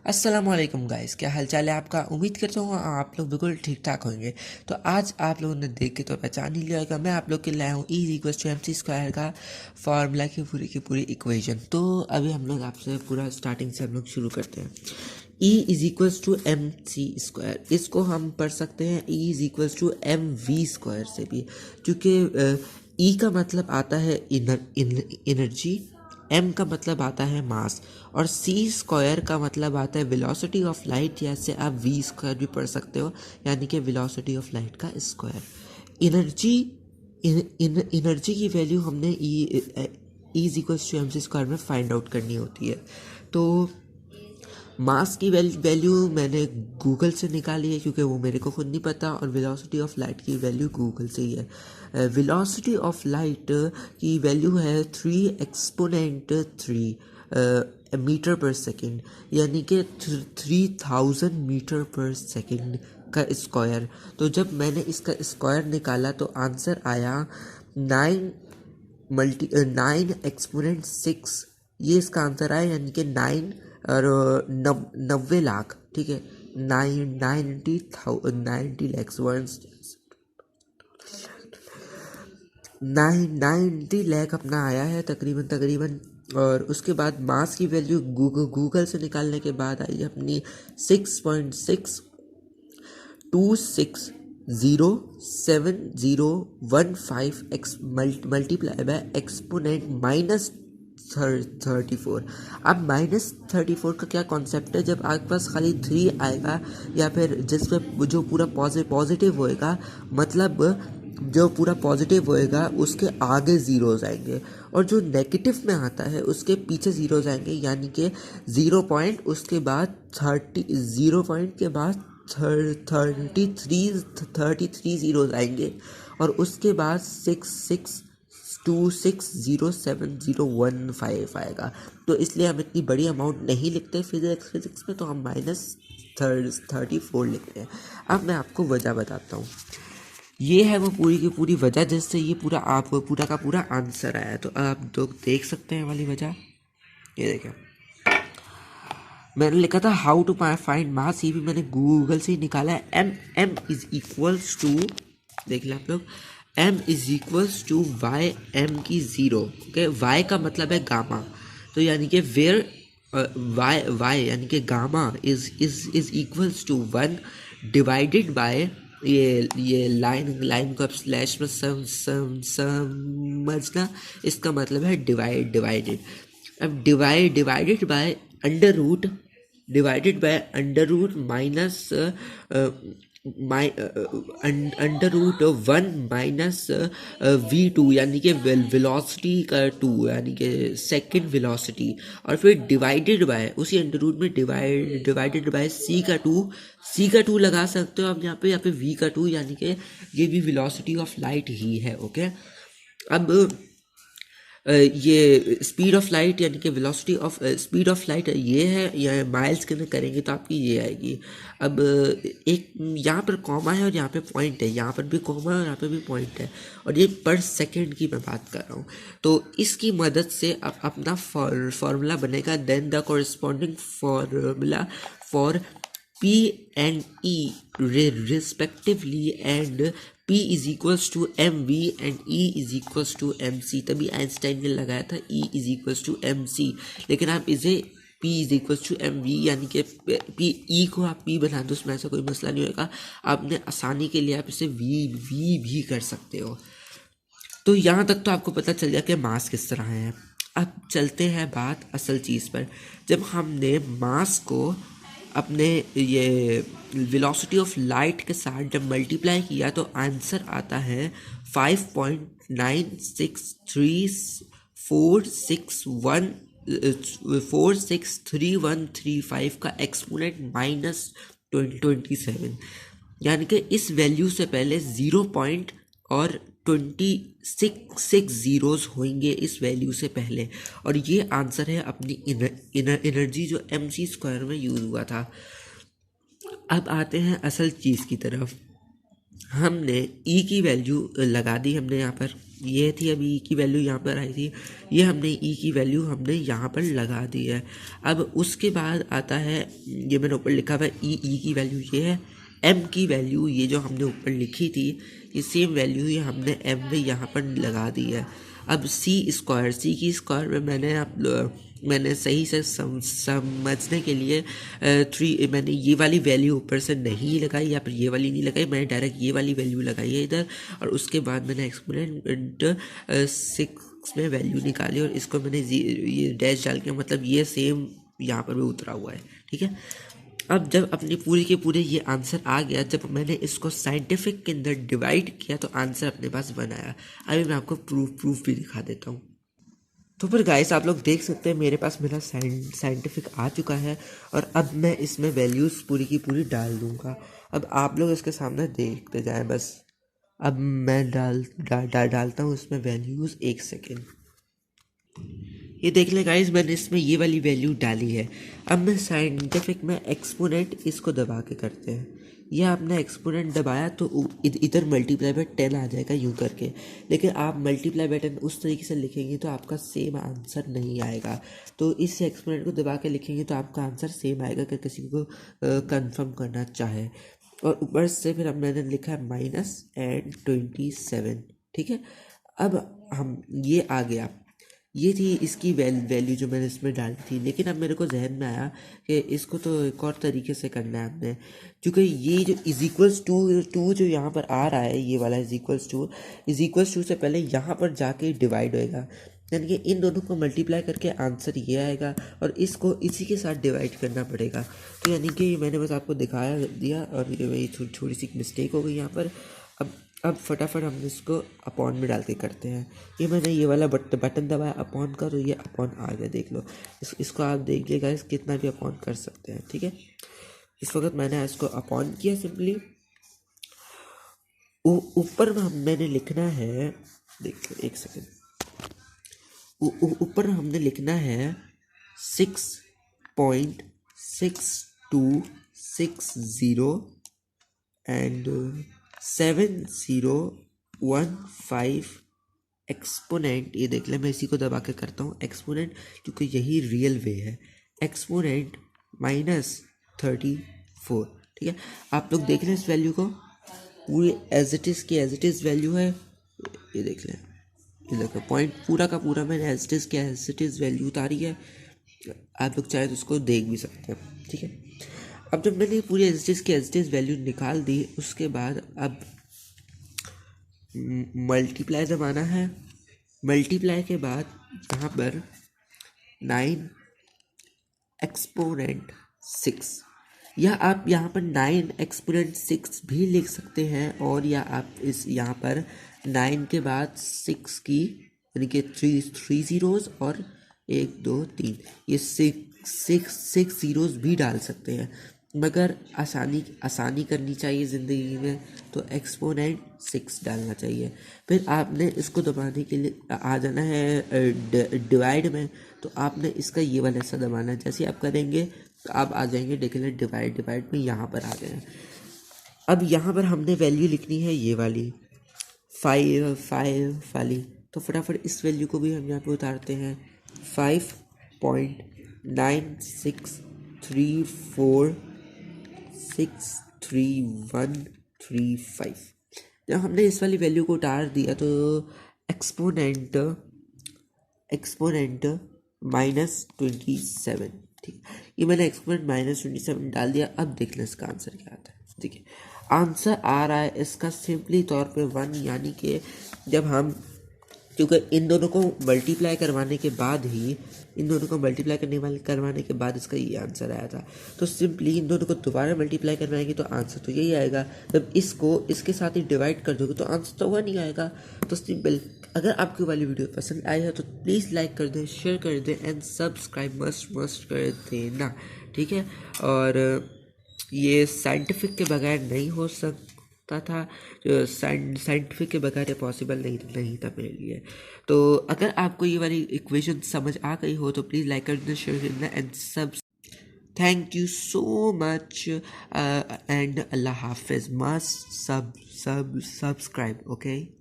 अस्सलाम वालेकुम गाइस, क्या हाल चाल है आपका। उम्मीद करता हूँ आप लोग बिल्कुल ठीक ठाक होंगे। तो आज आप लोगों ने देख के तो पहचान ही लिया होगा, मैं आप लोग के लाया हूँ E equals to M C square का फार्मूला की पूरी इक्वेशन। तो अभी हम लोग आपसे पूरा स्टार्टिंग से हम लोग शुरू करते हैं। E is equals to M C square, इसको हम पढ़ सकते हैं E is equals to M V square से भी, क्योंकि ई का मतलब आता है एनर्जी, एम का मतलब आता है मास, और सी स्क्वायर का मतलब आता है वेलोसिटी ऑफ लाइट, या से आप वी स्क्वायर भी पढ़ सकते हो, यानी कि वेलोसिटी ऑफ लाइट का स्क्वायर। एनर्जी एनर्जी की वैल्यू हमने E is equals to M C square में फाइंड आउट करनी होती है। तो मास की वैल्यू मैंने गूगल से निकाली है, क्योंकि वो मेरे को खुद नहीं पता, और वेलोसिटी ऑफ लाइट की वैल्यू गूगल से ही है। वेलोसिटी ऑफ लाइट की वैल्यू है 3 एक्सपोनेंट 3 मीटर पर सेकेंड, यानी कि 3000 मीटर पर सेकेंड का स्क्वायर। तो जब मैंने इसका स्क्वायर निकाला तो आंसर आया 9 एक्सपोनेंट 6, ये इसका आंसर आया, यानी कि 9 और 90 लाख, ठीक है। 90 लैक्स 90 लैख अपना आया है तकरीबन। और उसके बाद मास की वैल्यू गूगल से निकालने के बाद आई अपनी 6.6260715 एक्स मल्टीप्लाई बाय एक्सपोनेंट -34। अब -34 का क्या कॉन्सेप्ट है, जब आपके पास खाली 3 आएगा, या फिर जिसमें जो पूरा पॉजिटिव होएगा, मतलब जो पूरा पॉजिटिव होएगा उसके आगे ज़ीरोज़ आएंगे, और जो नेगेटिव में आता है उसके पीछे ज़ीरोज़ आएंगे, यानी कि 0 पॉइंट, उसके बाद 0 पॉइंट के बाद 33 ज़ीरोज़ आएंगे, और उसके बाद 66260701 आएगा। तो इसलिए हम इतनी बड़ी अमाउंट नहीं लिखते फिजिक्स में, तो हम -34 लिखते हैं। अब मैं आपको वजह बताता हूँ। ये है वो पूरी की पूरी वजह जिससे ये पूरा आपको पूरा का पूरा आंसर आया। तो आप लोग देख सकते हैं वाली वजह, ये देखें। मैंने लिखा था हाउ टू फाइंड मास, ये भी मैंने गूगल से ही निकाला है। एम इज इक्वल्स टू, देख लें आप लोग, M is equals to Y M की 0। ओके, वाई का मतलब है गामा, तो यानी कि वेयर वाई यानी कि gamma is equals to 1 divided by, ये लाइन को आप स्लैश में समझना, इसका मतलब है डिवाइडेड। अब divided by under root minus under root 1 minus V2, यानी कि वेलोसिटी का 2, यानी कि सेकंड वेलोसिटी, और फिर डिवाइडेड बाय उसी अंडर रूट में डिवाइडेड बाय सी का 2 लगा सकते हो आप यहाँ पे, V का 2, यानी कि ये भी वेलोसिटी ऑफ लाइट ही है। ओके, अब ये स्पीड ऑफ लाइट यानी कि velocity of speed of light ये है, या माइल्स के अंदर करेंगे तो आपकी ये आएगी। अब एक यहाँ पर कॉमा है और यहाँ पे पॉइंट है, यहाँ पर भी कॉमा है और यहाँ पे भी पॉइंट है, और ये पर सेकंड की मैं बात कर रहा हूँ। तो इसकी मदद से अब अपना फार्मूला बनेगा, then the corresponding formula for P and E respectively, and P is equals to mv and E is equals to mc। तभी आइंस्टाइन ने लगाया था E is equals to mc, लेकिन आप इसे P is equals to mv यानी कि E को आप P बना दो, उसमें ऐसा कोई मसला नहीं होगा। आपने आसानी के लिए आप इसे V भी कर सकते हो। तो यहाँ तक तो आपको पता चल गया कि मास किस तरह है। अब चलते हैं बात असल चीज़ पर। जब हमने मास को अपने ये वेलोसिटी ऑफ लाइट के साथ जब मल्टीप्लाई किया तो आंसर आता है 5.963135 का एक्सपोनेंट -27, यानी कि इस वैल्यू से पहले 0 पॉइंट और 26 ज़ीरोज़ होंगे इस वैल्यू से पहले, और ये आंसर है अपनी एनर्जी जो एम सी स्क्वायर में यूज़ हुआ था। अब आते हैं असल चीज़ की तरफ। हमने ई की वैल्यू लगा दी हमने यहाँ पर, ये थी अभी ई की वैल्यू यहाँ पर आई थी, ये हमने ई की वैल्यू हमने यहाँ पर लगा दी है। अब उसके बाद आता है, ये मैंने ऊपर लिखा हुआ है ई की वैल्यू ये है, एम की वैल्यू ये जो हमने ऊपर लिखी थी ये सेम वैल्यू ही हमने एम में यहाँ पर लगा दी है। अब सी की स्क्वायर में मैंने सही से समझने के लिए मैंने ये वाली वैल्यू ऊपर से नहीं लगाई या फिर ये वाली नहीं लगाई, मैंने डायरेक्ट ये वाली वैल्यू लगाई है इधर, और उसके बाद मैंने एक्सपोनेंट 6 में वैल्यू निकाली और इसको मैंने ये डैश डाल के, मतलब ये सेम यहाँ पर भी उतरा हुआ है। ठीक है, अब जब अपनी पूरी के पूरे ये आंसर आ गया, जब मैंने इसको साइंटिफिक के अंदर डिवाइड किया तो आंसर अपने पास बनाया। अभी मैं आपको प्रूफ भी दिखा देता हूँ। तो फिर गाइस आप लोग देख सकते हैं मेरे पास मेरा साइंटिफिक आ चुका है और अब मैं इसमें वैल्यूज़ पूरी की पूरी डाल दूँगा। अब आप लोग इसके सामने देखते जाएं बस। अब मैं डालता हूँ इसमें वैल्यूज़, 1 सेकेंड। ये देख ले गाइस, मैंने इसमें ये वाली वैल्यू डाली है। अब मैं साइंटिफिक में एक्सपोनेंट इसको दबा के करते हैं, ये आपने एक्सपोनेंट दबाया तो इधर मल्टीप्लाई बाय 10 आ जाएगा यूँ करके, लेकिन आप मल्टीप्लाई बाय 10 उस तरीके से लिखेंगे तो आपका सेम आंसर नहीं आएगा। तो इस एक्सपोनेंट को दबा के लिखेंगे तो आपका आंसर सेम आएगा अगर किसी को कंफर्म करना चाहे। और ऊपर से फिर अब मैंने लिखा है -27। ठीक है, अब हम ये आ गया, ये थी इसकी वैल्यू जो मैंने इसमें डाली थी। लेकिन अब मेरे को जहन में आया कि इसको तो एक और तरीके से करना है हमने, क्योंकि ये जो =2 जो यहाँ पर आ रहा है, ये वाला =2 से पहले यहाँ पर जाके डिवाइड होएगा, यानी कि इन दोनों को मल्टीप्लाई करके आंसर ये आएगा और इसको इसी के साथ डिवाइड करना पड़ेगा। तो यानी कि मैंने बस आपको दिखाया दिया और ये छोटी सी मिस्टेक हो गई यहाँ पर। अब फटाफट हम इसको अपॉन में डाल के करते हैं। ये मैंने ये वाला बटन दबाया अपॉन का, तो ये अपॉन आ गया, देख लो। इसको आप देखिएगा, इस कितना भी अपॉन कर सकते हैं। ठीक है, इस वक्त मैंने इसको अपॉन किया सिंपली। ऊपर में मैंने लिखना है, देखिए 1 सेकेंड, ऊपर हमने लिखना है 6.6260 एंड 7015 एक्सपोनेंट। ये देख ले, मैं इसी को दबा के करता हूँ एक्सपोनेंट, क्योंकि यही रियल वे है। एक्सपोनेंट -34। ठीक है, आप लोग देख लें इस वैल्यू को, पूरी एज इट इज़ वैल्यू है। ये देख लें, ये देखो पॉइंट पूरा का पूरा मैंने एज इट इज़ वैल्यू उतारी है। आप लोग चाहे तो उसको देख भी सकते हैं। ठीक है, अब जब मैंने पूरी एज इट इज़ वैल्यू निकाल दी, उसके बाद अब मल्टीप्लाई दबाना है। मल्टीप्लाई के बाद यहाँ पर 9 एक्सपोनेंट 6, या आप यहाँ पर 9 एक्सपोनेंट 6 भी लिख सकते हैं, और या आप इस यहाँ पर 9 के बाद 6 की, यानी कि 3 ज़ीरोज़ और 1 2 3, ये 6 ज़ीरोज़ भी डाल सकते हैं, मगर आसानी करनी चाहिए ज़िंदगी में, तो एक्सपोनेंट 6 डालना चाहिए। फिर आपने इसको दबाने के लिए आ जाना है डिवाइड में, तो आपने इसका ये वाला हिस्सा दबाना है। जैसे आप करेंगे तो आप आ जाएंगे डिक्लेयर डिवाइड में, यहाँ पर आ गए। अब यहाँ पर हमने वैल्यू लिखनी है ये वाली 5 वाली, तो फटाफट इस वैल्यू को भी हम यहाँ पे उतारते हैं। 5.9634633135। जब हमने इस वाली वैल्यू को उतार दिया तो एक्सपोनेंट -27। ठीक है, ये मैंने एक्सपोनेंट -27 डाल दिया। अब देख लें इसका आंसर क्या आता है। ठीक है, आंसर आ रहा है इसका सिंपली तौर पे 1, यानी कि जब हम, क्योंकि इन दोनों को मल्टीप्लाई करवाने के बाद इसका ये आंसर आया था। तो सिंपली इन दोनों को दोबारा मल्टीप्लाई करवाएंगे तो आंसर तो यही आएगा। जब इसको इसके साथ ही डिवाइड कर दोगे तो आंसर तो वह नहीं आएगा। तो सिंपल, अगर आपको वाली वीडियो पसंद आई है तो प्लीज़ लाइक कर दें, शेयर कर दें एंड सब्सक्राइब मस्ट कर देना। ठीक है, और ये साइंटिफिक के बगैर नहीं हो सकता था, जो साइंटिफिक के बगैर पॉसिबल नहीं था मेरे लिए। तो अगर आपको ये वाली इक्वेशन समझ आ गई हो तो प्लीज़ लाइक कर देना, शेयर कर देना and thank you so much and अल्लाह हाफिज़। Must subscribe, okay.